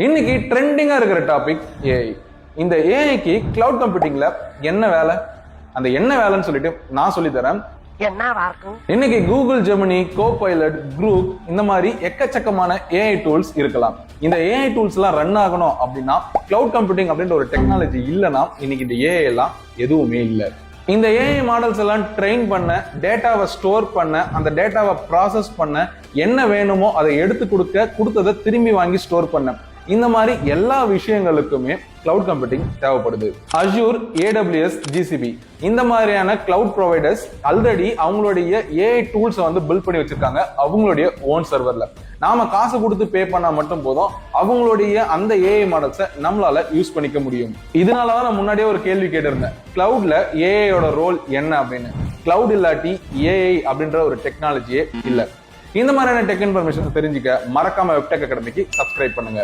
இன்னைக்கு ட்ரெண்டிங்கா இருக்கிற topic AI. இந்த ஏஐக்கு கிளவுட் கம்ப்யூட்டிங்ல என்ன வேலை, அந்த என்ன வேலைன்னு சொல்லிட்டு நான் சொல்லி தரேன். இன்னைக்கு கூகுள் ஜெமினி, கோபைலட், குரூப் இந்த மாதிரி எக்கச்சக்கமான ஏஐ டூல்ஸ் இருக்கலாம். இந்த ஏஐ டூல்ஸ் எல்லாம் ரன் ஆகணும் அப்படின்னா கிளவுட் கம்ப்யூட்டிங் அப்படின்ற ஒரு டெக்னாலஜி இல்லைன்னா இன்னைக்கு இந்த ஏஐ எல்லாம் எதுவுமே இல்லை. இந்த ஏஐ மாடல்ஸ் எல்லாம் ட்ரெயின் பண்ண, டேட்டாவை ஸ்டோர் பண்ண, அந்த டேட்டாவை ப்ராசஸ் பண்ண, என்ன வேணுமோ அதை எடுத்து கொடுத்ததை திரும்பி வாங்கி ஸ்டோர் பண்ண, இந்த மாதிரி எல்லா விஷயங்களுக்குமே கிளவுட் கம்ப்யூட்டிங் தேவைப்படுது. அஷூர், AWS, GCP இந்த மாதிரியான கிளவுட் ப்ரொவைடர்ஸ் ஆல்ரெடி அவங்களுடைய ஏஐ டூல்ஸை வந்து பில்ட் பண்ணி வச்சிருக்காங்க அவங்களுடைய ஓன் சர்வர்ல. நாம காசு கொடுத்து பே பண்ணா மட்டும் போதும் அவங்களுடைய அந்த ஏஐ மாடல்ஸை நம்மளால யூஸ் பண்ணிக்க முடியும். இதனாலதான் நான் முன்னாடியே ஒரு கேள்வி கேட்டிருந்தேன், கிளவுட்ல ஏஐயோட ரோல் என்ன அப்படின்னு. கிளவுட் இல்லாட்டி ஏஐ அப்படின்ற ஒரு டெக்னாலஜியே இல்லை. இந்த மாதிரியான டெக் இன்ஃபர்மேஷன் தெரிஞ்சுக்க மறக்காம வெப்டெக் அகாடமிக்கு சப்ஸ்கிரைப் பண்ணுங்க.